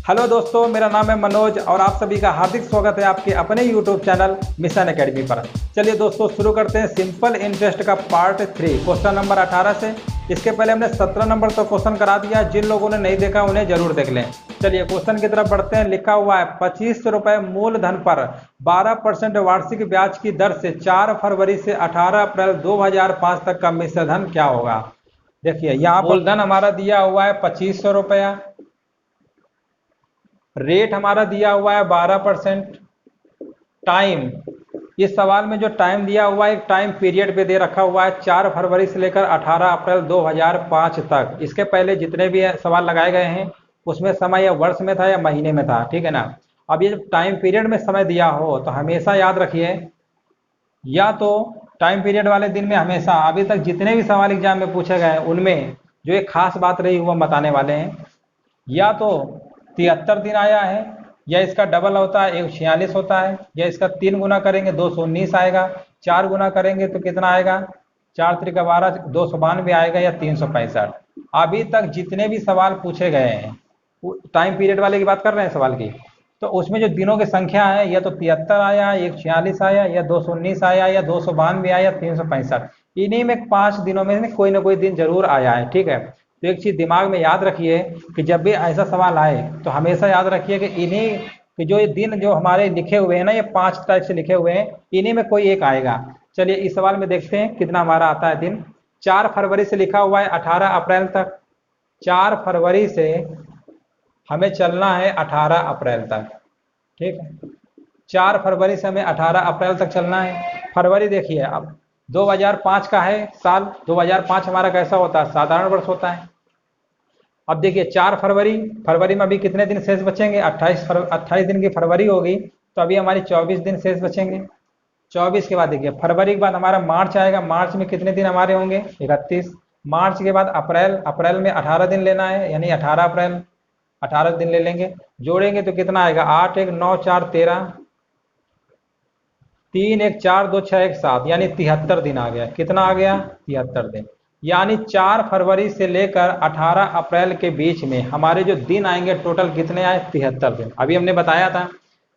Hello दोस्तों, मेरा नाम है मनोज और आप सभी का हार्दिक स्वागत है आपके अपने यूट्यूब चैनल मिशन एकेडमी पर। चलिए दोस्तों, शुरू करते हैं सिंपल इंटरेस्ट का पार्ट 3 क्वेश्चन नंबर 18 से। इसके पहले हमने 17 नंबर तो क्वेश्चन करा दिया, जिन लोगों ने नहीं देखा उन्हें जरूर देख लें। चलिए क्वेश्चन की तरफ बढ़ते हैं। लिखा हुआ है 25 रुपये मूलधन पर 12% वार्षिक ब्याज की दर से 4 फरवरी से 18 अप्रैल 2005 तक का मिश्रधन क्या होगा। देखिए यहाँ पर मूलधन हमारा दिया हुआ है 2500 रुपया, रेट हमारा दिया हुआ है 12%। टाइम, इस सवाल में जो टाइम दिया हुआ है एक टाइम पीरियड पे दे रखा हुआ है 4 फरवरी से लेकर 18 अप्रैल 2005 तक। इसके पहले जितने भी सवाल लगाए गए हैं उसमें समय या वर्ष में था या महीने में था, ठीक है ना। अब ये जब टाइम पीरियड में समय दिया हो तो हमेशा याद रखिए, या तो टाइम पीरियड वाले दिन में हमेशा अभी तक जितने भी सवाल एग्जाम में पूछे गए उनमें जो एक खास बात रही वो हम बताने वाले हैं। या तो 73 दिन आया है, या इसका डबल होता है 146 होता है, या इसका 3 गुना करेंगे 219 आएगा, 4 गुना करेंगे तो कितना आएगा, 4 त्रिका 12 292 आएगा, या 365। अभी तक जितने भी सवाल पूछे गए हैं टाइम पीरियड वाले की बात कर रहे हैं सवाल की, तो उसमें जो दिनों की संख्या है या तो 73 आया, 146 आया, या 219 आया, या 292 आया, 365। इन्हीं में 5 दिनों में कोई ना कोई दिन जरूर आया है, ठीक है। तो एक चीज़ दिमाग में याद रखिए कि जब भी ऐसा सवाल आए तो हमेशा याद रखिए कि इन्हीं कि जो ये दिन जो हमारे लिखे हुए हैं ना, ये 5 टाइप से लिखे हुए हैं, इन्हीं में कोई एक आएगा। चलिए इस सवाल में देखते हैं कितना हमारा आता है दिन। 4 फरवरी से लिखा हुआ है 18 अप्रैल तक। 4 फरवरी से हमें चलना है 18 अप्रैल तक, ठीक है। 4 फरवरी से हमें 18 अप्रैल तक चलना है। फरवरी देखिए, अब 2005 का है साल, 2005 हमारा कैसा होता है, साधारण वर्ष होता है। अब देखिए 4 फरवरी, फरवरी में अभी कितने दिन शेष बचेंगे, 28 दिन की फरवरी होगी, तो अभी हमारी 24 दिन शेष बचेंगे। 24 के बाद देखिए फरवरी के बाद हमारा मार्च आएगा, मार्च में कितने दिन हमारे होंगे, 31। मार्च के बाद अप्रैल, अप्रैल में 18 दिन लेना है, यानी 18 अप्रैल, 18 दिन ले लेंगे। जोड़ेंगे तो कितना आएगा, 8 1 9 4 13, 3 1 4 2 6 1 7, यानी 73 दिन आ गया। कितना आ गया, 73 दिन। यानी 4 फरवरी से लेकर 18 अप्रैल के बीच में हमारे जो दिन आएंगे टोटल कितने आए, 73 दिन। अभी हमने बताया था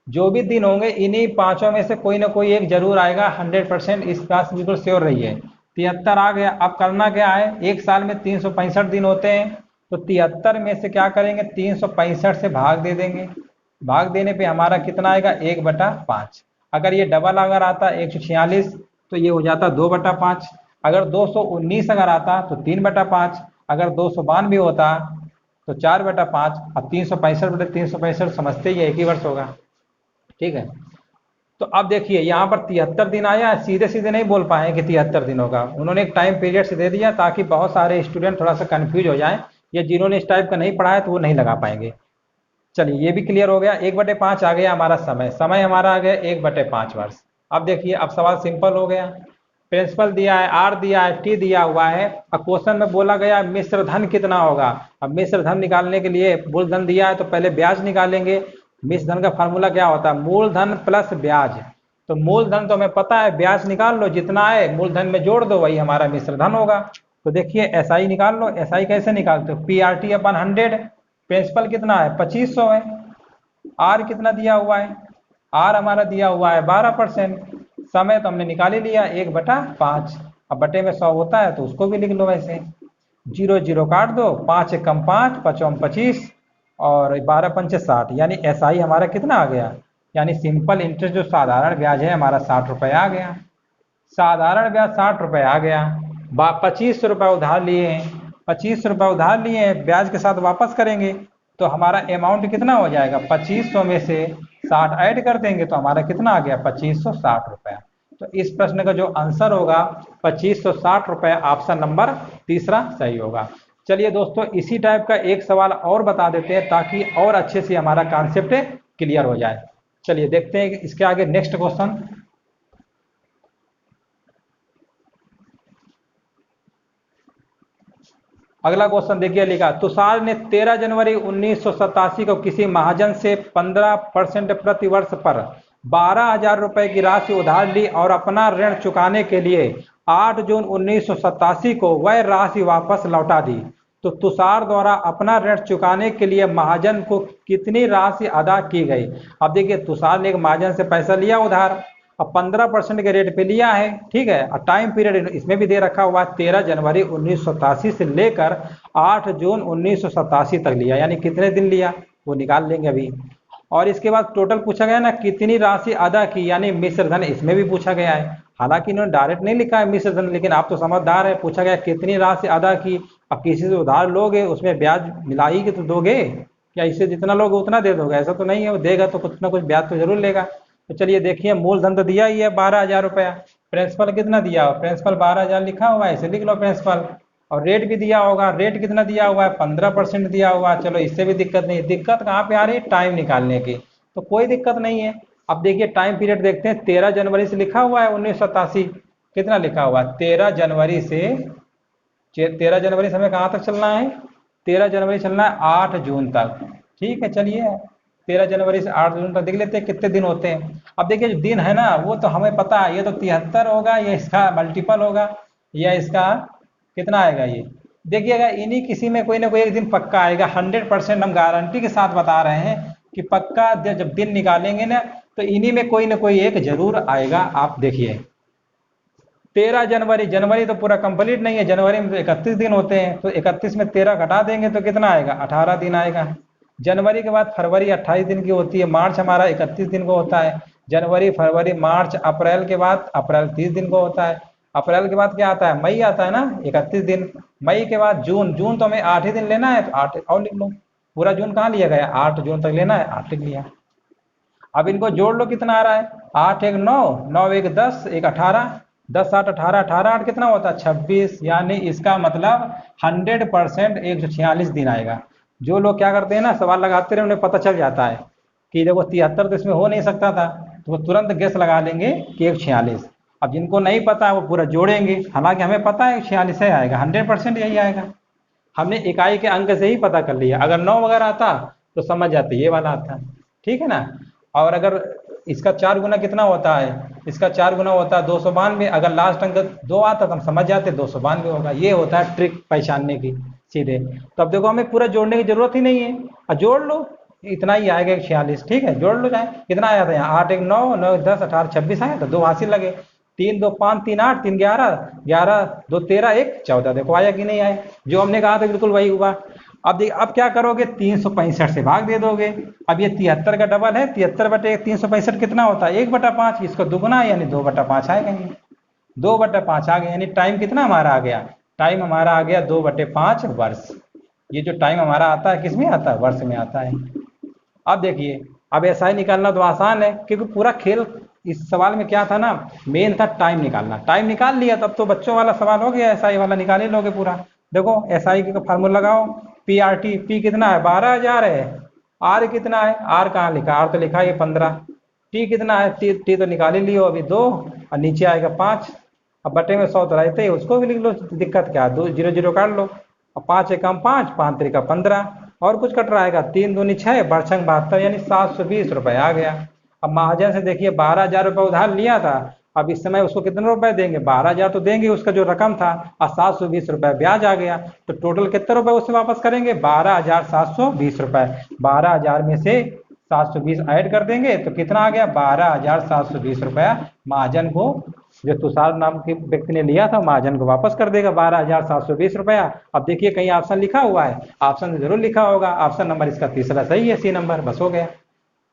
जो भी दिन होंगे इन्हीं पांचों में से कोई ना कोई एक जरूर आएगा, 100%। इस बात से बिल्कुल श्योर रहिए। 73 आ गया। अब करना क्या है, एक साल में 365 दिन होते हैं, तो 73 में से क्या करेंगे, 365 से भाग दे देंगे। भाग देने पे हमारा कितना आएगा, 1/5। अगर ये डबल अगर आता 146 तो ये हो जाता 2/5। अगर 219 अगर आता तो 3/5। अगर 292 होता तो 4/5। अब 365/365 समझते ही एक ही वर्ष होगा, ठीक है। तो अब देखिए यहाँ पर 73 दिन आया, सीधे सीधे नहीं बोल पाए कि 73 दिन होगा, उन्होंने एक टाइम पीरियड से दे दिया ताकि बहुत सारे स्टूडेंट थोड़ा सा कंफ्यूज हो जाए, या जिन्होंने इस टाइप का नहीं पढ़ा है तो वो नहीं लगा पाएंगे। चलिए ये भी क्लियर हो गया। 1/5 आ गया हमारा समय, समय हमारा आ गया 1/5 वर्ष। अब देखिए अब सवाल सिंपल हो गया। प्रिंसिपल दिया है, आर दिया है, टी दिया हुआ है। अब क्वेश्चन में बोला गया मिश्र धन कितना होगा। अब मिश्र धन निकालने के लिए मूलधन दिया है तो पहले ब्याज निकालेंगे। मिश्र धन का फार्मूला क्या होता है, मूलधन प्लस ब्याज। तो मूलधन तो हमें पता है, ब्याज निकाल लो, जितना है मूलधन में जोड़ दो, वही हमारा मिश्र धन होगा। तो देखिए एसआई निकाल लो। एसआई कैसे निकालते हो, PRT/100। प्रिंसिपल कितना है, 2500 है। आर कितना दिया हुआ है, आर हमारा दिया हुआ है 12%। समय तो हमने निकाल ही लिया, 1/5। अब बटे में 100 होता है तो उसको भी लिख लो वैसे। 0 0 काट दो, 5 एकम 5, 5 25, और 12 पंचे 60, यानी एसआई हमारा कितना आ गया, यानी सिंपल इंटरेस्ट जो साधारण ब्याज है हमारा 60 रुपये आ गया। साधारण ब्याज 60 रुपये आ गया। 25 रुपये उधार लिए हैं, 25 रुपये उधार लिए हैं, ब्याज के साथ वापस करेंगे तो हमारा अमाउंट कितना हो जाएगा, 2500 में से 60 ऐड कर देंगे तो हमारा कितना आ गया, 2560 रुपये। तो इस प्रश्न का जो आंसर होगा 2560 रुपये, ऑप्शन नंबर तीसरा सही होगा। चलिए दोस्तों इसी टाइप का एक सवाल और बता देते हैं ताकि और अच्छे से हमारा कॉन्सेप्ट क्लियर हो जाए। चलिए देखते हैं इसके आगे नेक्स्ट क्वेश्चन। अगला क्वेश्चन देखिए, लिखा तुषार ने 13 जनवरी 1987 को किसी महाजन से 15% प्रति वर्ष पर 12,000 रुपए की राशि उधार ली और अपना ऋण चुकाने के लिए 8 जून 1987 को वह राशि वापस लौटा दी। तो तुषार द्वारा अपना ऋण चुकाने के लिए महाजन को कितनी राशि अदा की गई। अब देखिए तुषार ने एक महाजन से पैसा लिया उधार, अब 15% के रेट पे लिया है, ठीक है। और टाइम पीरियड इसमें भी दे रखा हुआ है 13 जनवरी 1987 से लेकर 8 जून 1987 तक लिया, यानी कितने दिन लिया वो निकाल लेंगे अभी। और इसके बाद टोटल पूछा गया ना कितनी राशि अदा की, यानी मिश्र धन इसमें भी पूछा गया है। हालांकि इन्होंने डायरेक्ट नहीं लिखा है मिश्र धन, लेकिन आप तो समझदार है, पूछा गया कितनी राशि अदा की। अब किसी से उधार लोगे उसमें ब्याज मिला ही के तो दोगे, क्या इससे जितना लोगे उतना दे दोगे, ऐसा तो नहीं है, वो देगा तो कुछ ना कुछ ब्याज तो जरूर लेगा। तो चलिए देखिए मूलधन तो दिया ही है 12,000 रुपया, प्रिंसिपल कितना दिया हो, प्रिंसिपल 12,000 लिखा हुआ है, इसे लिख लो प्रिंसिपल। और रेट भी दिया होगा, रेट कितना दिया हुआ है 15% दिया हुआ है। चलो इससे भी दिक्कत नहीं, दिक्कत कहाँ पे आ रही है टाइम निकालने की, तो कोई दिक्कत नहीं है। अब देखिए टाइम पीरियड देखते हैं, 13 जनवरी से लिखा हुआ है 1987, कितना लिखा हुआ है 13 जनवरी से, 13 जनवरी से हमें कहाँ तक चलना है, 13 जनवरी चलना है 8 जून तक, ठीक है। चलिए 13 जनवरी से 8 जून तक देख लेते हैं कितने दिन होते हैं। अब देखिए जो दिन है ना वो तो हमें पता है, ये तो 73 होगा, या इसका मल्टीपल होगा, या इसका कितना आएगा ये, देखिएगा इन्हीं किसी में कोई ना कोई एक दिन पक्का आएगा, 100% हम गारंटी के साथ बता रहे हैं कि पक्का जब दिन निकालेंगे ना तो इन्हीं में कोई ना कोई एक जरूर आएगा। आप देखिए 13 जनवरी, जनवरी तो पूरा कंप्लीट नहीं है, जनवरी में तो 31 दिन होते हैं, तो 31 में 13 घटा देंगे तो कितना आएगा 18 दिन आएगा। जनवरी के बाद फरवरी 28 दिन की होती है, मार्च हमारा 31 दिन को होता है, जनवरी फरवरी मार्च अप्रैल के बाद अप्रैल 30 दिन को होता है, अप्रैल के बाद क्या आता है मई आता है ना 31 दिन, मई के बाद जून, जून तो हमें 8 ही दिन लेना है तो 8 और लिख लो, पूरा जून कहाँ लिया गया 8 जून तक लेना है 8 लिख लिया। अब इनको जोड़ लो कितना आ रहा है, 8 1 9, 9 1 10, 1 18, 10 8 18, 18 8 कितना होता है 26, यानी इसका मतलब 100% 146 दिन आएगा। जो लोग क्या करते हैं ना सवाल लगाते रहे उन्हें पता चल जाता है कि देखो 73 तो इसमें हो नहीं सकता था, तो वो तुरंत गेस लगा लेंगे कि 146। अब जिनको नहीं पता है वो पूरा जोड़ेंगे, हालांकि हमें पता है 146 है आएगा, 100% यही आएगा। हमने इकाई के अंक से ही पता कर लिया, अगर 9 वगैरह आता तो समझ जाते ये वाला आता, ठीक है ना। और अगर इसका 4 गुना कितना होता है, इसका 4 गुना होता है 292, अगर लास्ट अंक 2 आता तो हम समझ जाते 292 होगा। ये होता है ट्रिक पहचानने की सीधे। तो अब देखो हमें पूरा जोड़ने की जरूरत ही नहीं है, और जोड़ लो इतना ही आएगा 146, ठीक है जोड़ लो जाए, कितना आया था यहाँ 8 1 9, 9 10 18 26 आया था, 2 हासिल लगे, 3 2 5 3 8, 3 11, 11 2 13, 1 14, देखो आया कि नहीं आया, जो हमने कहा था बिल्कुल वही हुआ। अब देख अब क्या करोगे 365 से भाग दे दोगे, अब ये 73 का डबल है, 73 बटे 365 कितना होता है 1/5, इसको दुगुना यानी 2/5 आएगा, 2/5 आ गया, यानी टाइम कितना हमारा आ गया, टाइम हमारा आ गया 2/5 वर्ष। ये जो टाइम हमारा आता है किस में आता है वर्ष में आता है। अब देखिए अब ऐसा ही निकालना तो आसान है, क्योंकि पूरा खेल इस सवाल में क्या था ना, मेन था टाइम निकालना, टाइम निकाल लिया तब तो बच्चों वाला सवाल हो गया, एसआई वाला निकाल ही लोगे पूरा। देखो एसआई का फार्मूला लगाओ, पीआरटी, पी कितना है 12,000 है, आर कितना है, आर कहाँ लिखा, आर तो लिखा है 15, टी कितना है, टी तो निकाल ही लियो अभी 2, और नीचे आएगा 5, अब बटे में 100 तो रहते ही उसको भी लिख लो, दिक्कत क्या है 2 0 0 काट लो, और 5 एकम 5, 5 3 15, और कुछ कट रहा है 3 दूनी 6, बरछंग 72, यानी 720 रुपए आ गया। अब महाजन से देखिए 12,000 रुपये उधार लिया था, अब इस समय उसको कितने रुपए देंगे 12,000 तो देंगे, उसका जो रकम था, और 720 रुपए ब्याज आ गया, तो टोटल कितने रुपए उससे वापस करेंगे 12,720 रुपए, 12,000 में से 720 ऐड कर देंगे तो कितना आ गया 12,720 रुपया महाजन को, जो तुषार नाम के व्यक्ति ने लिया था महाजन को वापस कर देगा 12,720 रुपया। अब देखिए कहीं ऑप्शन लिखा हुआ है, ऑप्शन जरूर लिखा होगा, ऑप्शन नंबर इसका तीसरा सही है, सी नंबर, बस हो गया।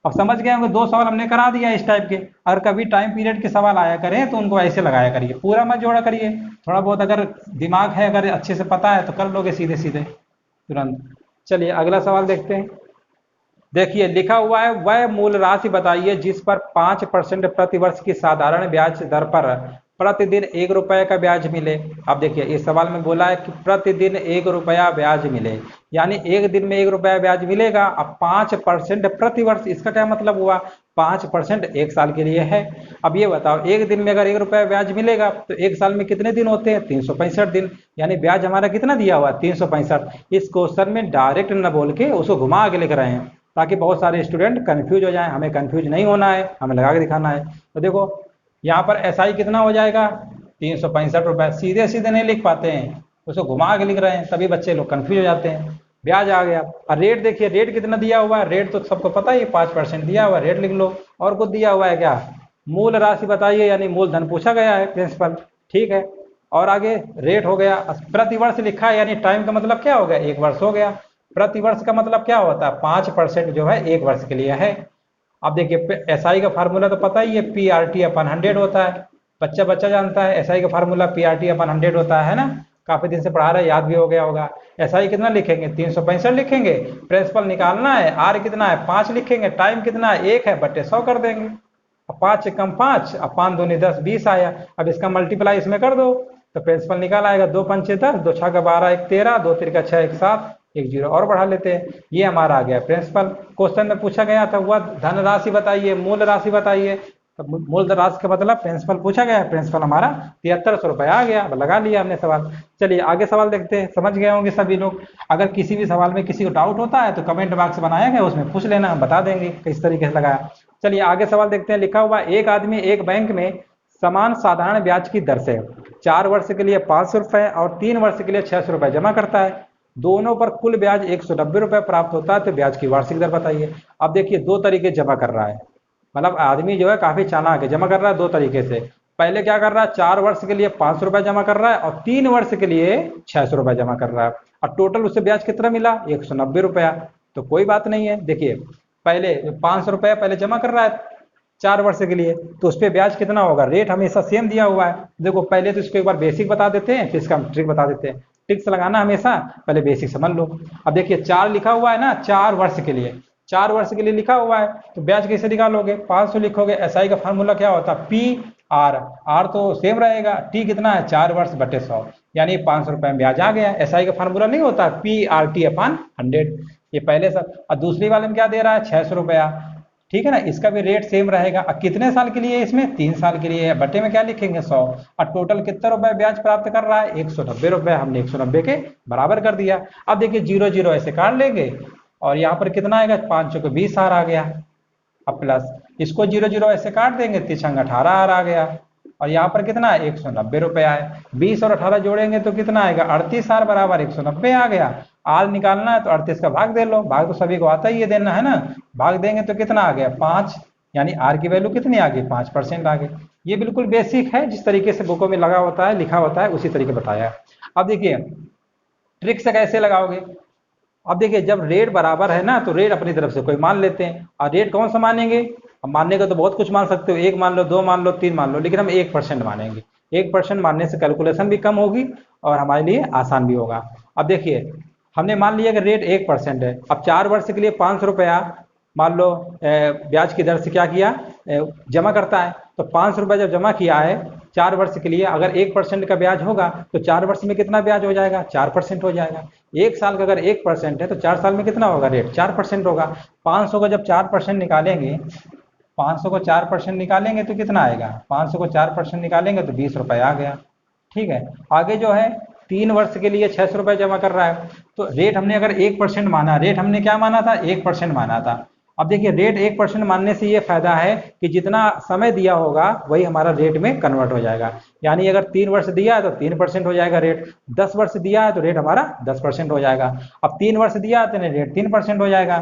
अब समझ गए होंगे 2 सवाल हमने करा दिया इस टाइप के, अगर कभी टाइम पीरियड के सवाल आया करें तो उनको ऐसे लगाया करिए, पूरा मत जोड़ा करिए, थोड़ा बहुत अगर दिमाग है अगर अच्छे से पता है तो कर लोगे सीधे सीधे तुरंत। चलिए अगला सवाल देखते हैं। देखिए लिखा हुआ है वह मूल राशि बताइए जिस पर 5% प्रतिवर्ष की साधारण ब्याज दर पर प्रतिदिन 1 रुपये का ब्याज मिले। अब देखिए इस सवाल में बोला है कि प्रतिदिन 1 रुपया ब्याज मिले, यानी एक दिन में 1 रुपया ब्याज मिलेगा। अब 5% प्रतिवर्ष, इसका क्या मतलब हुआ 5% 1 साल के लिए है। अब ये बताओ एक दिन में अगर 1 रुपया ब्याज मिलेगा तो 1 साल में कितने दिन होते हैं 365 दिन, यानी ब्याज हमारा कितना दिया हुआ 365। इस क्वेश्चन में डायरेक्ट न बोल के उसको घुमा के लिख रहे हैं ताकि बहुत सारे स्टूडेंट कंफ्यूज हो जाएं, हमें कंफ्यूज नहीं होना है, हमें लगा के दिखाना है। तो देखो यहाँ पर एसआई कितना हो जाएगा 365 रुपये, सीधे सीधे नहीं लिख पाते हैं उसको घुमा के लिख रहे हैं, तभी बच्चे लोग कंफ्यूज हो जाते हैं। ब्याज आ गया, और रेट देखिए, रेट कितना दिया हुआ है, रेट तो सबको पता ही है 5% दिया हुआ है, रेट लिख लो। और कुछ दिया हुआ है क्या, मूल राशि बताइए, यानी मूलधन पूछा गया है प्रिंसिपल, ठीक है। और आगे रेट हो गया, प्रतिवर्ष लिखा है, यानी टाइम का मतलब क्या हो गया, 1 वर्ष हो गया। प्रतिवर्ष का मतलब क्या होता है, 5% जो है 1 वर्ष के लिए है। अब देखिए एसआई का फार्मूला तो पता ही है, PRT/100 होता है, बच्चा बच्चा जानता है एसआई का फार्मूला PRT/100 होता है ना, काफी दिन से पढ़ा रहे, याद भी हो गया होगा। एसआई कितना लिखेंगे, 365 लिखेंगे, प्रिंसिपल निकालना है, आर कितना है 5 लिखेंगे, टाइम कितना है 1 है, बटे 100 कर देंगे। अब 5 से कम 5, अब 5 दूनी 10, 20 आया। अब इसका मल्टीप्लाई इसमें कर दो, तो प्रिंसिपल निकाल आएगा, 2 पंचे 10, 2 छक्का 12, 1 13, 2 तिरका 6, 1 7, 1 जीरो और बढ़ा लेते हैं। ये हमारा आ गया प्रिंसिपल। क्वेश्चन में पूछा गया था वह धन राशि बताइए, मूल राशि बताइए, तो मूल राशि का मतलब प्रिंसिपल पूछा गया है, प्रिंसिपल हमारा 7300 रुपये आ गया। अब लगा लिया हमने सवाल। चलिए आगे सवाल देखते हैं, समझ गए होंगे सभी लोग। अगर किसी भी सवाल में किसी को डाउट होता है तो कमेंट बॉक्स बनाया गया, उसमें पूछ लेना, हम बता देंगे किस तरीके से लगाया। चलिए आगे सवाल देखते हैं। लिखा हुआ, एक आदमी एक बैंक में समान साधारण ब्याज की दर से 4 वर्ष के लिए 500 रुपये और 3 वर्ष के लिए 600 रुपये जमा करता है। दोनों पर कुल ब्याज 190 रुपये प्राप्त होता है, तो ब्याज की वार्षिक दर बताइए। अब देखिए 2 तरीके जमा कर रहा है, मतलब आदमी जो है काफी चालाक है, जमा कर रहा है 2 तरीके से। पहले क्या कर रहा है, 4 वर्ष के लिए 500 रुपये जमा कर रहा है और 3 वर्ष के लिए 600 रुपये जमा कर रहा है, और टोटल उससे ब्याज कितना मिला, 190 रुपया। तो कोई बात नहीं है, देखिए पहले 500 रुपये पहले जमा कर रहा है 4 वर्ष के लिए, तो उस पर ब्याज कितना होगा, रेट हमेशा सेम दिया हुआ है। देखो पहले तो इसको एक बार बेसिक बता देते हैं, फिर इसका हम ट्रिक बता देते हैं। ट्रिक्स लगाना हमेशा, पहले बेसिक समझ लो। अब देखिए 4 लिखा हुआ है ना, 4 वर्ष के लिए, 4 वर्ष के लिए लिखा हुआ है, तो ब्याज कैसे निकालोगे, 500 लिखोगे। एसआई का फार्मूला क्या होता है, PR, आर तो सेम रहेगा, टी कितना है 4 वर्ष बटे 100, यानी 500 रुपये में ब्याज आ गया। एसआई का फार्मूला नहीं होता PRT/100, ये पहले सब। और दूसरी वाले में क्या दे रहा है, 600 रुपया, ठीक है ना, इसका भी रेट सेम रहेगा। अब कितने साल के लिए, इसमें 3 साल के लिए है, बटे में क्या लिखेंगे 100, और टोटल कितना रुपए ब्याज प्राप्त कर रहा है, 190 रुपए, हमने 190 के बराबर कर दिया। अब देखिए 0 0 ऐसे काट लेंगे, और यहाँ पर कितना आएगा, 5 को 20 आर आ गया। अब प्लस इसको 0 0 ऐसे काट देंगे, 3 18 आर आ गया, और यहाँ पर कितना है 190 रुपये आए। 20 और 18 जोड़ेंगे तो कितना आएगा, 38 आर बराबर 190 आ गया। आर निकालना है तो 38 का भाग दे लो, भाग तो सभी को आता ही है देना, है ना। भाग देंगे तो कितना आ गया 5, यानी आर की वैल्यू कितनी आ गई, 5% आ गई। ये बिल्कुल बेसिक है, जिस तरीके से बुकों में लगा होता है, लिखा होता है, उसी तरीके बताया। अब देखिए ट्रिक से कैसे लगाओगे। अब देखिए जब रेट बराबर है ना, तो रेट अपनी तरफ से कोई मान लेते हैं, और रेट कौन सा मानेंगे, अब मानने का तो बहुत कुछ मान सकते हो, 1 मान लो, 2 मान लो, 3 मान लो, लेकिन हम 1% मानेंगे। 1% मानने से कैलकुलेशन भी कम होगी और हमारे लिए आसान भी होगा। अब देखिए हमने मान लिया कि रेट 1% है। अब 4 वर्ष के लिए 500 रुपया मान लो ब्याज की दर से क्या किया, जमा करता है, तो 500 रुपया जब जमा किया है 4 वर्ष के लिए, अगर 1% का ब्याज होगा तो 4 वर्ष में कितना ब्याज हो जाएगा, 4% हो जाएगा। 1 साल का अगर 1% है तो 4 साल में कितना होगा, रेट 4% होगा। 500 का जब 4% निकालेंगे, 500 को 4% निकालेंगे तो कितना आएगा, 500 को 4% निकालेंगे तो 20 रुपये आ गया। ठीक है, आगे जो है 3 वर्ष के लिए 600 रुपये जमा कर रहा है, तो रेट हमने अगर 1% माना, रेट हमने क्या माना था, 1% माना था। अब देखिए रेट 1% मानने से ये फायदा है कि जितना समय दिया होगा वही हमारा रेट में कन्वर्ट हो जाएगा। यानी अगर 3 वर्ष दिया है तो 3% हो जाएगा रेट, 10 वर्ष दिया है तो रेट हमारा 10% हो जाएगा। अब 3 वर्ष दिया है तो रेट 3% हो जाएगा,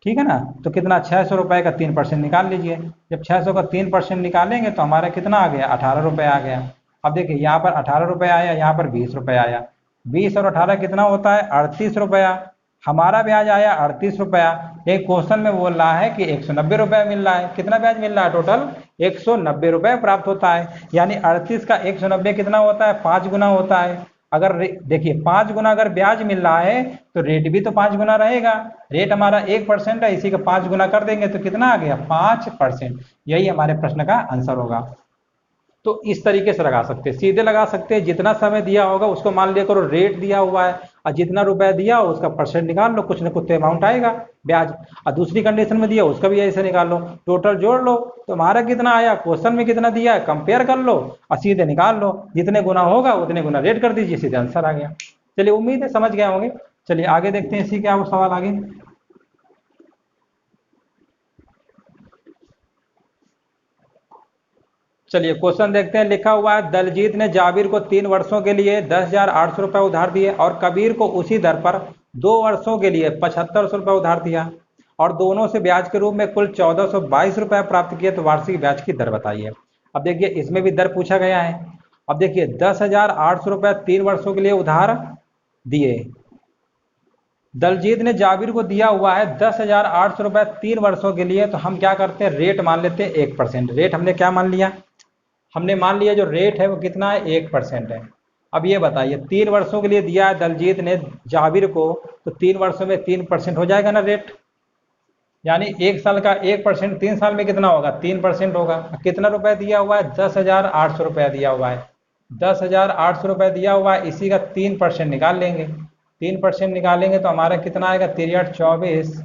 ठीक है ना। तो कितना, 600 रुपये का 3% निकाल लीजिए। जब 600 का 3% निकालेंगे तो हमारा कितना आ गया, 18 रुपये आ गया। अब देखिए यहाँ पर 18 रुपये आया, यहाँ पर 20 रुपये आया, 20 और 18 कितना होता है, 38 रुपया। हमारा ब्याज आया 38 रुपया। एक क्वेश्चन में बोल रहा है कि 190 रुपया मिल रहा है, कितना ब्याज मिल रहा है, टोटल 190 रुपये प्राप्त होता है। यानी 38 का 190 कितना होता है, 5 गुना होता है। अगर देखिए 5 गुना अगर ब्याज मिल रहा है तो रेट भी तो 5 गुना रहेगा। रेट हमारा 1% है, इसी का 5 गुना कर देंगे तो कितना आ गया, 5%। यही हमारे प्रश्न का आंसर होगा। तो इस तरीके से लगा सकते हैं, सीधे लगा सकते हैं, जितना समय दिया होगा उसको मान लिया करो रेट दिया हुआ है, और जितना रुपया दिया हो उसका परसेंट निकाल लो, कुछ न कुछ अमाउंट आएगा ब्याज। और दूसरी कंडीशन में दिया उसका भी ऐसे निकाल लो, टोटल जोड़ लो, तो हमारा कितना आया, क्वेश्चन में कितना दिया है कंपेयर कर लो और सीधे निकाल लो, जितने गुना होगा उतने गुना रेट कर दीजिए, सीधे आंसर आ गया। चलिए उम्मीद है समझ गए होंगे। चलिए आगे देखते हैं, इसी क्या वो सवाल आगे। चलिए क्वेश्चन देखते हैं। लिखा हुआ है दलजीत ने जाबिर को 3 वर्षों के लिए 10,800 रुपये उधार दिए और कबीर को उसी दर पर 2 वर्षों के लिए 7500 रुपये उधार दिया और दोनों से ब्याज के रूप में कुल 1422 रुपये प्राप्त किए, तो वार्षिक ब्याज की दर बताइए। अब देखिए इसमें भी दर पूछा गया है। अब देखिए 10,800 रुपये 3 वर्षों के लिए उधार दिए, दलजीत ने जाबिर को दिया हुआ है 10,800 रुपये 3 वर्षों के लिए, तो हम क्या करते हैं रेट मान लेते हैं 1%। रेट हमने क्या मान लिया, हमने मान लिया जो रेट है वो कितना है 1% है। अब ये बताइए 3 वर्षों के लिए दिया है दलजीत ने जाबिर को, तो 3 वर्षों में 3% हो जाएगा ना रेट, यानी 1 साल का 1%, 3 साल में कितना होगा 3% होगा। कितना रुपए दिया हुआ है 10,800 रुपया दिया हुआ है, 10,800 रुपये दिया हुआ है, इसी का 3% निकाल लेंगे। 3% निकालेंगे तो हमारा कितना आएगा 3 24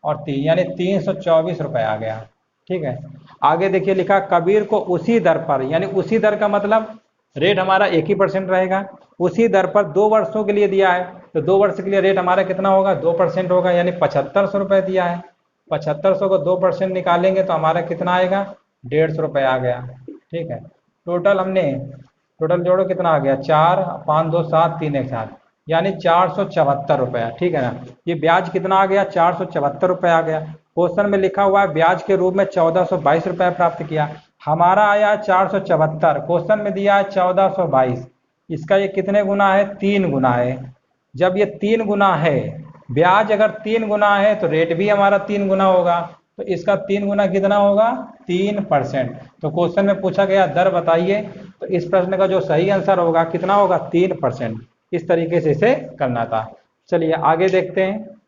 और 3 यानी 324 रुपये आ गया। ठीक है, आगे देखिए लिखा कबीर को उसी दर पर, यानी उसी दर का मतलब रेट हमारा 1% रहेगा, उसी दर पर 2 वर्षों के लिए दिया है, तो 2 वर्ष के लिए रेट हमारा कितना होगा 2% होगा, यानी 7500 रुपये दिया है। 7500 को 2% निकालेंगे तो हमारा कितना आएगा 150 रुपये आ गया। ठीक है, टोटल जोड़ो कितना आ गया 4 5 2 7 3 1 7, यानी 474 रुपया। ठीक है ना, ये ब्याज कितना आ गया 474 रुपये आ गया। क्वेश्चन में लिखा हुआ है ब्याज के रूप में 1422 रुपये प्राप्त किया, हमारा आया 474, क्वेश्चन में दिया है 1422, इसका ये कितने गुना है 3 गुना है। जब ये 3 गुना है, ब्याज अगर 3 गुना है तो रेट भी हमारा 3 गुना होगा, तो इसका 3 गुना कितना होगा 3%। तो क्वेश्चन में पूछा गया दर बताइए, तो इस प्रश्न का जो सही आंसर होगा कितना होगा 3%। इस तरीके से इसे करना था। चलिए आगे देखते हैं।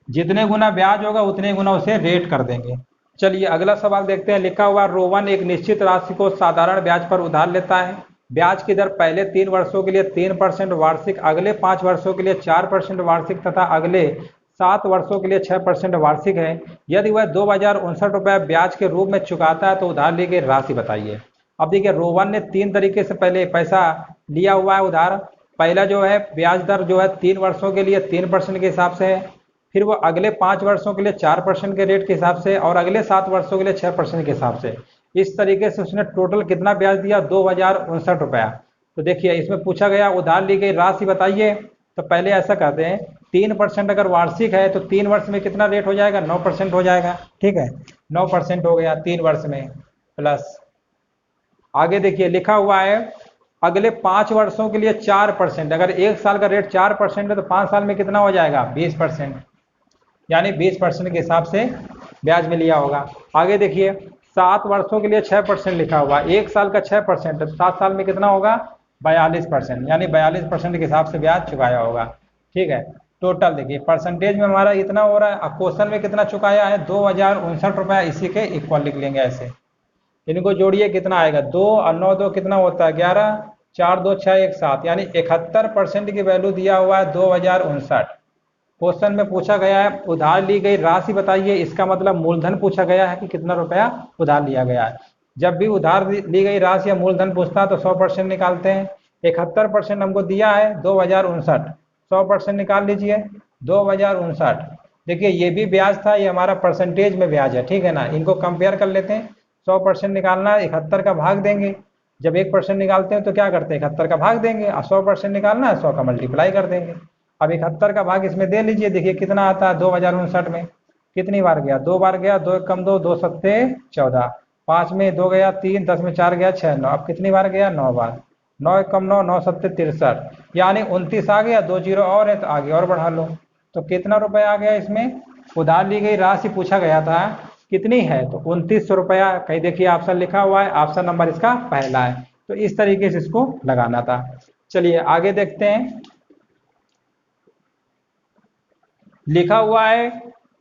जितने गुना ब्याज होगा उतने गुना उसे रेट कर देंगे। चलिए अगला सवाल देखते हैं। लिखा हुआ रोहन एक निश्चित राशि को साधारण ब्याज पर उधार लेता है, ब्याज की दर पहले 3 वर्षों के लिए 3% वार्षिक, अगले 5 वर्षों के लिए 4% वार्षिक तथा अगले 7 वर्षों के लिए 6% वार्षिक है। यदि वह 2,059 रुपये ब्याज के रूप में चुकाता है तो उधार ली गई राशि बताइए। अब देखिए रोहन ने 3 तरीके से पहले पैसा लिया हुआ है उधार। पहला जो है ब्याज दर जो है 3 वर्षों के लिए 3% के हिसाब से है, फिर वो अगले 5 वर्षों के लिए 4% के रेट के हिसाब से और अगले 7 वर्षों के लिए 6% के हिसाब से। इस तरीके से उसने टोटल कितना ब्याज दिया 2,059 रुपया। तो देखिए इसमें पूछा गया उधार ली गई राशि बताइए, तो पहले ऐसा करते हैं 3% अगर वार्षिक है तो 3 वर्ष में कितना रेट हो जाएगा 9% हो जाएगा। ठीक है, 9% हो गया 3 वर्ष में, प्लस आगे देखिए लिखा हुआ है अगले 5 वर्षों के लिए 4%। अगर 1 साल का रेट 4% है तो 5 साल में कितना हो जाएगा 20%, यानी 20% के हिसाब से ब्याज में लिया होगा। आगे देखिए 7 वर्षों के लिए 6% लिखा हुआ, 1 साल का 6% है तो 7 साल में कितना होगा 42%, यानी 42% के हिसाब से ब्याज चुकाया होगा। ठीक है, टोटल देखिए परसेंटेज में हमारा इतना हो रहा है। अब क्वेश्चन में कितना चुकाया है 2,059 रुपया, इसी के इक्वल लिख लेंगे ऐसे। इनको जोड़िए कितना आएगा 2 और 9 2 कितना होता है 11, 4 2 6 1 7, यानी 71% की वैल्यू दिया हुआ है 2,059। क्वेश्चन में पूछा गया है उधार ली गई राशि बताइए, इसका मतलब मूलधन पूछा गया है कि कितना रुपया उधार लिया गया है। जब भी उधार ली गई राशि या मूलधन पूछता है तो 100% निकालते हैं। 71% हमको दिया है 2,059, 100% निकाल लीजिए 2,059। देखिए ये भी ब्याज था, ये हमारा परसेंटेज में ब्याज है। ठीक है ना, इनको कंपेयर कर लेते हैं। 100% निकालना है 71 का भाग देंगे, जब 1% निकालते हैं तो क्या करते हैं 71 का भाग देंगे, और 100% निकालना है 100 का मल्टीप्लाई कर देंगे। अब 71 का भाग इसमें दे लीजिए, देखिए कितना आता है 2,059 में कितनी बार गया 2 बार गया, 2 1 कम 2, 2 सत्ते 14, 5 में 2 गया 3, 10 में 4 गया 6 9, अब कितनी बार गया 9 बार, 9 1 कम 9, 9 सत्ते 63, यानी 29 आ गया। 2 जीरो और है तो आगे और बढ़ा लो, तो कितना रुपया आ गया इसमें। उधार ली गई राशि पूछा गया था कितनी है, तो 2900 रुपया। कहीं देखिए ऑप्शन लिखा हुआ है, ऑप्शन नंबर इसका पहला है। तो इस तरीके से इसको लगाना था। चलिए आगे देखते हैं। लिखा हुआ है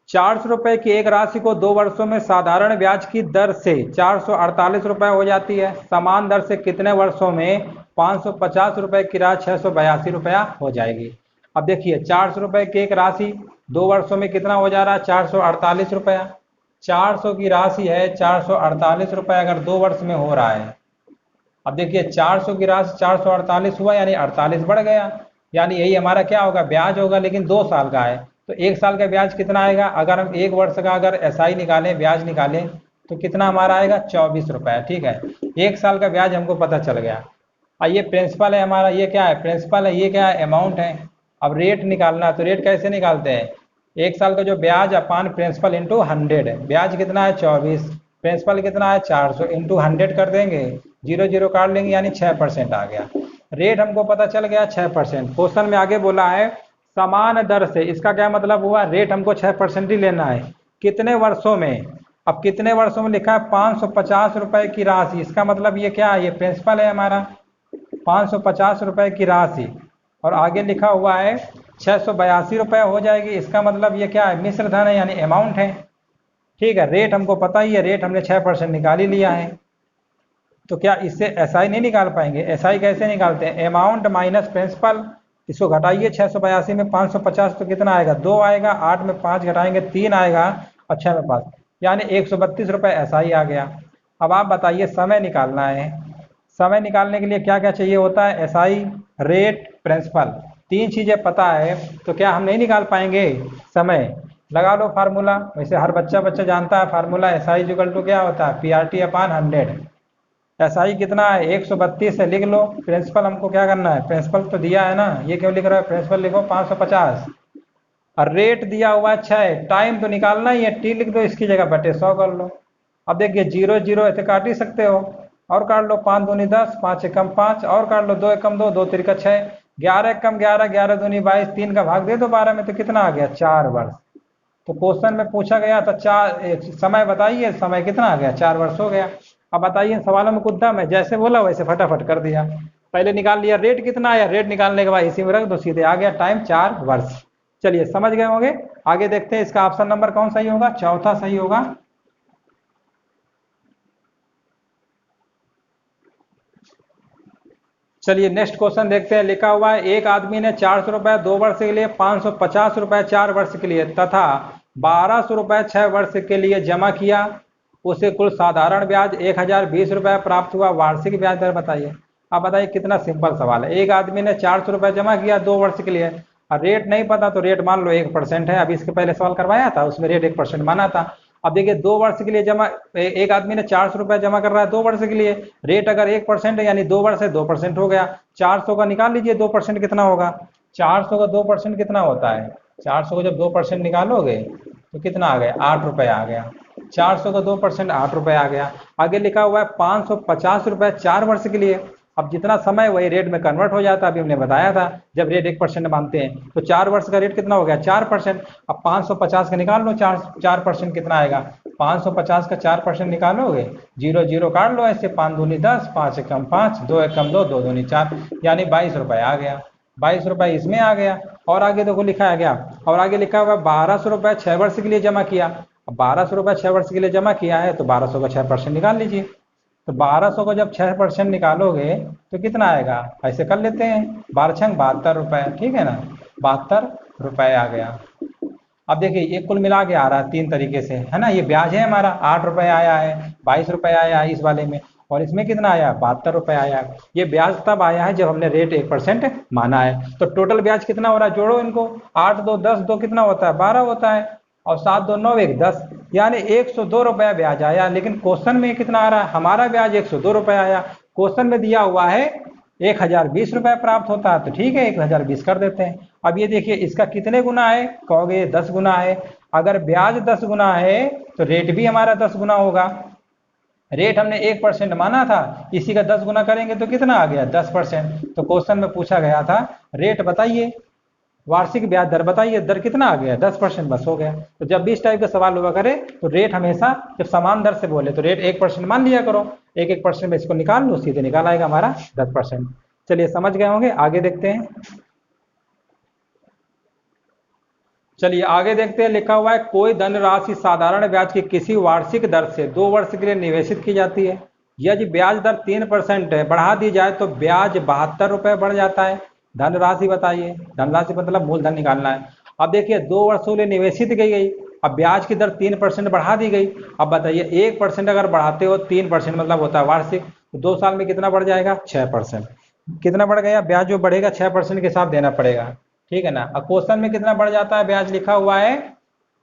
400 रुपए की एक राशि को 2 वर्षों में साधारण ब्याज की दर से 448 रुपए हो जाती है, समान दर से कितने वर्षों में 550 रुपए की राशि 682 रुपया हो जाएगी। अब देखिए 400 रुपए की एक राशि 2 वर्षों में कितना हो जा रहा है 448 रुपया। 400 की राशि है 448 रुपये अगर 2 वर्ष में हो रहा है। अब देखिए 400 की राशि 448 हुआ, यानी 48 बढ़ गया, यानी यही हमारा क्या होगा ब्याज होगा, लेकिन 2 साल का है। तो 1 साल का ब्याज कितना आएगा? अगर हम 1 वर्ष का अगर एसआई निकालें, ब्याज निकालें, तो कितना हमारा आएगा? 24 रुपये। ठीक है, 1 साल का ब्याज हमको पता चल गया। और ये प्रिंसिपल है हमारा, ये क्या है? प्रिंसिपल है। ये क्या है? अमाउंट है। अब रेट निकालना है, तो रेट कैसे निकालते हैं? 1 साल का जो ब्याज अपान प्रिंसिपल इंटू 100 है। ब्याज कितना है? 24। प्रिंसिपल कितना है? 400 इंटू 100 कर देंगे, 0 0 काट लेंगे, यानी 6% आ गया। रेट हमको पता चल गया 6%। क्वेश्चन में आगे बोला है समान दर से, इसका क्या मतलब हुआ? रेट हमको 6% ही लेना है। कितने वर्षों में? अब कितने वर्षों में लिखा है? 550 रुपए की राशि। इसका मतलब ये क्या है? ये प्रिंसिपल है हमारा, 550 रुपए की राशि। और आगे लिखा हुआ है 682 रुपये हो जाएगी। इसका मतलब ये क्या है? मिश्र धन है, यानी अमाउंट है। ठीक है, रेट हमको पता ही है, रेट हमने 6% निकाल ही लिया है। तो क्या इससे एसआई नहीं निकाल पाएंगे? एसआई कैसे निकालते हैं? Amount minus principal. इसको घटाइए, 682 में 550 तो कितना आएगा? 2 आएगा। 8 में 5 घटाएंगे 3 आएगा, और 6 में 5, यानी 132 रुपये एसआई आ गया। अब आप बताइए, समय निकालना है। समय निकालने के लिए क्या क्या चाहिए होता है? SI, rate, principal. 3 चीजें पता है, तो क्या हम नहीं निकाल पाएंगे? समय लगा लो फार्मूला, वैसे हर बच्चा जानता है फार्मूला। एसआई इक्वल टू क्या होता है? पीआरटी अपान 100। एसआई कितना है? 132 है, लिख लो। प्रिंसिपल हमको क्या करना है? प्रिंसिपल तो दिया है ना, ये क्यों लिख रहा है? प्रिंसिपल लिखो 550। और रेट दिया हुआ है 6। टाइम तो निकालना ही है, टी लिख दो इसकी जगह, बटे 100 कर लो। अब देखिए 0 0 ऐसे काट ही सकते हो, और काट लो। 5 दूनी 10, 5 एकम 5, और काट लो। 2 एकम 2, 2 तिरका 6, 11 एकम 11, 11 दूनी 22, 3 का भाग दे दो 12 में, तो कितना आ गया? 4 वर्ष। तो क्वेश्चन में पूछा गया था 4 समय बताइए, समय कितना आ गया? 4 वर्ष हो गया। अब बताइए सवालों में कुछ दम है? जैसे बोला वैसे फटाफट कर दिया। पहले निकाल लिया रेट कितना आया, रेट निकालने के बाद इसी में रख दो, सीधे आ गया टाइम 4 वर्ष। चलिए समझ गए होंगे। आगे देखते हैं इसका ऑप्शन नंबर कौन सही होगा? चौथा सही होगा। चलिए नेक्स्ट क्वेश्चन देखते हैं। लिखा हुआ है एक आदमी ने 400 रुपए 2 वर्ष के लिए, 550 रुपए 4 वर्ष के लिए तथा 1200 रुपए 6 वर्ष के लिए जमा किया। उसे कुल साधारण ब्याज 1020 रुपए प्राप्त हुआ। वार्षिक ब्याज दर बताइए। अब बताइए, कितना सिंपल सवाल है। एक आदमी ने 400 रुपए जमा किया 2 वर्ष के लिए, और रेट नहीं पता, तो रेट मान लो 1% है। अभी इसके पहले सवाल करवाया था, उसमें रेट 1% माना था। अब देखिए 2 वर्ष के लिए जमा, एक आदमी ने 400 रुपए जमा कर रहा है 2 वर्ष के लिए, रेट अगर 1% है, यानी 2 वर्ष है, 2% हो गया। 400 का निकाल लीजिए 2% कितना होगा? 400 का 2% कितना होता है? 400 का जब 2% निकालोगे तो कितना आ गया? 8 रुपए आ गया। 400 का 2% 8 रुपए आ गया। आगे लिखा हुआ है 550 रुपए 4 वर्ष के लिए। अब जितना समय वही रेट में कन्वर्ट हो जाता है। अभी हमने बताया था, जब रेट 1% मानते हैं तो 4 वर्ष का रेट कितना हो गया? 4%। अब 550 का निकाल लो, 4% कितना आएगा? 550 का 4% निकालोगे, 0 0 काट लो ऐसे, 5 दूनी 10, 5 एकम 5, 2 एकम 2, 2 दूनी 4, यानी 22 रुपए आ गया। 22 रुपए इसमें आ गया। और आगे देखो लिखा है गया, और आगे लिखा हुआ 1200 रुपए 6 वर्ष के लिए जमा किया। अब 1200 रुपए 6 वर्ष के लिए जमा किया है, तो 1200 का 6% निकाल लीजिए। तो 1200 को जब 6% निकालोगे तो कितना आएगा? ऐसे कर लेते हैं, 12 छंग 72 रुपए, ठीक है ना, 72 रुपए आ गया। अब देखिए ये कुल मिला के आ रहा है 3 तरीके से, है ना। ये ब्याज है हमारा, 8 रुपए आया है, 22 रुपए आया है इस वाले में, और इसमें कितना आया? 72 रुपए आया है। ये ब्याज तब आया है जब हमने रेट 1% माना है। तो टोटल ब्याज कितना हो रहा है? जोड़ो इनको, 8 2 10, 2 कितना होता है? 12 होता है, और 7 2 9 1 10, यानी 102 रुपया ब्याज आया। लेकिन क्वेश्चन में कितना आ रहा है? हमारा ब्याज 102 रुपये आया। क्वेश्चन में दिया हुआ है 1020 रुपये प्राप्त होता है, तो ठीक है 1020 कर देते हैं। अब ये देखिए इसका कितने गुना है? कहोगे 10 गुना है। अगर ब्याज 10 गुना है तो रेट भी हमारा 10 गुना होगा। रेट हमने 1% माना था, इसी का 10 गुना करेंगे तो कितना आ गया? 10%। तो क्वेश्चन में पूछा गया था रेट बताइए, वार्षिक ब्याज दर बताइए, दर कितना आ गया? 10%, बस हो गया। तो जब भी इस टाइप का सवाल हुआ करे तो रेट हमेशा जब समान दर से बोले तो रेट 1% मान लिया करो, 1% में इसको निकाल लो, सीधे निकाल आएगा हमारा 10%। चलिए समझ गए होंगे। आगे देखते हैं। चलिए आगे देखते हैं। लिखा हुआ है कोई धनराशि साधारण ब्याज की किसी वार्षिक दर से 2 वर्ष के लिए निवेशित की जाती है। यदि ब्याज दर 3% है, बढ़ा दी जाए तो ब्याज 72 रुपये बढ़ जाता है। धनराशि बताइए, धनराशि मतलब मूलधन निकालना है। अब देखिए 2 वर्षों के लिए निवेशित की गई, अब ब्याज की दर 3% बढ़ा दी गई। अब बताइए 1% अगर बढ़ाते हो, 3% मतलब होता है वार्षिक, तो 2 साल में कितना बढ़ जाएगा? 6%। कितना बढ़ गया? ब्याज जो बढ़ेगा 6% के साथ देना पड़ेगा। ठीक है ना। अब क्वेश्चन में कितना बढ़ जाता है, ब्याज लिखा हुआ है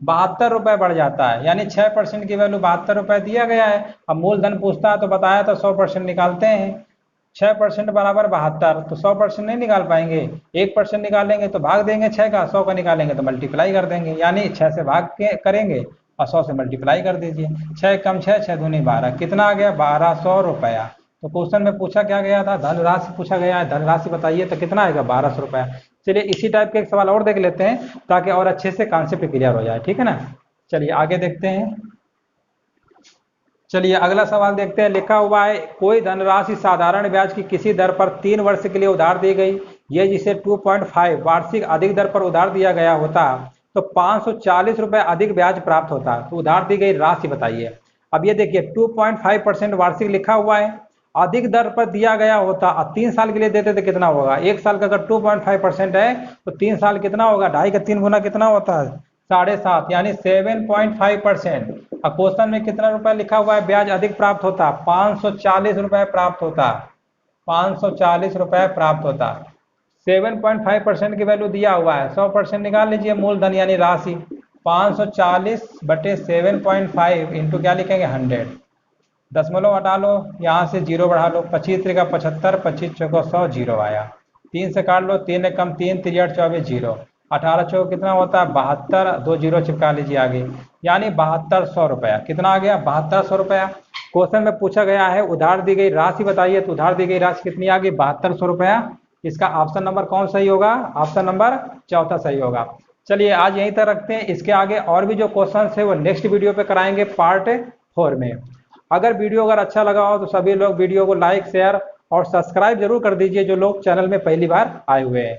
72 रुपए बढ़ जाता है, यानी 6% की वैल्यू 72 रुपए दिया गया है। अब मूलधन पूछता है तो बताया तो 100% निकालते हैं। 6% बराबर 72, तो 100% नहीं निकाल पाएंगे, 1% निकालेंगे तो भाग देंगे 6 का, 100 का निकालेंगे तो मल्टीप्लाई कर देंगे, यानी 6 से भाग के करेंगे और 100 से मल्टीप्लाई कर दीजिए। 6 कम 6, 6 दूनी 12, कितना आ गया 1200 रुपया। तो क्वेश्चन में पूछा क्या गया था, धनराशि पूछा गया है, धनराशि बताइए, तो कितना आएगा 1200 रुपया। चलिए इसी टाइप के एक सवाल और देख लेते हैं ताकि और अच्छे से कॉन्सेप्ट क्लियर हो जाए, ठीक है ना। चलिए आगे देखते हैं। चलिए अगला सवाल देखते हैं। लिखा हुआ है कोई धनराशि साधारण ब्याज की किसी दर पर 3 वर्ष के लिए उधार दी गई, ये जिसे 2.5 वार्षिक अधिक दर पर उधार दिया गया होता तो 540 रुपए अधिक ब्याज प्राप्त होता। तो उधार दी गई राशि बताइए। अब ये देखिए 2.5% वार्षिक लिखा हुआ है, अधिक दर पर दिया गया होता, अब 3 साल के लिए देते तो कितना होगा, एक साल का अगर 2.5% है तो 3 साल कितना होगा, 2.5 का 3 गुना कितना होता है 7.5, यानी 7.5%। अब क्वेश्चन में कितना रुपया लिखा हुआ है, ब्याज अधिक प्राप्त होता 540 रुपए प्राप्त होता, 540 रुपए प्राप्त होता। 7.5% की वैल्यू दिया हुआ है, 100% निकाल लीजिए मूलधन यानी राशि, 540/7.5 इंटू क्या लिखेंगे 100, दशमलव हटा लो, यहाँ से जीरो बढ़ा लो, 25 त्रिका 75, 25 चौको 100, जीरो आया। 3 से काट लो, 3 एक कम 3, 3 8 24, जीरो। 18 चौको कितना होता है 72, 2 जीरो चिपका लीजिए आगे, यानी 7200 रुपया। कितना आ गया 7200 रुपया। क्वेश्चन में पूछा गया है उधार दी गई राशि बताइए, तो उधार दी गई राशि कितनी आ गई 7200 रुपया। इसका ऑप्शन नंबर कौन सही होगा, ऑप्शन नंबर चौथा सही होगा। चलिए आज यहीं तक रखते हैं, इसके आगे और भी जो क्वेश्चन है वो नेक्स्ट वीडियो पे कराएंगे पार्ट 4 में। अगर वीडियो अगर अच्छा लगा हो तो सभी लोग वीडियो को लाइक शेयर और सब्सक्राइब जरूर कर दीजिए, जो लोग चैनल में पहली बार आए हुए हैं।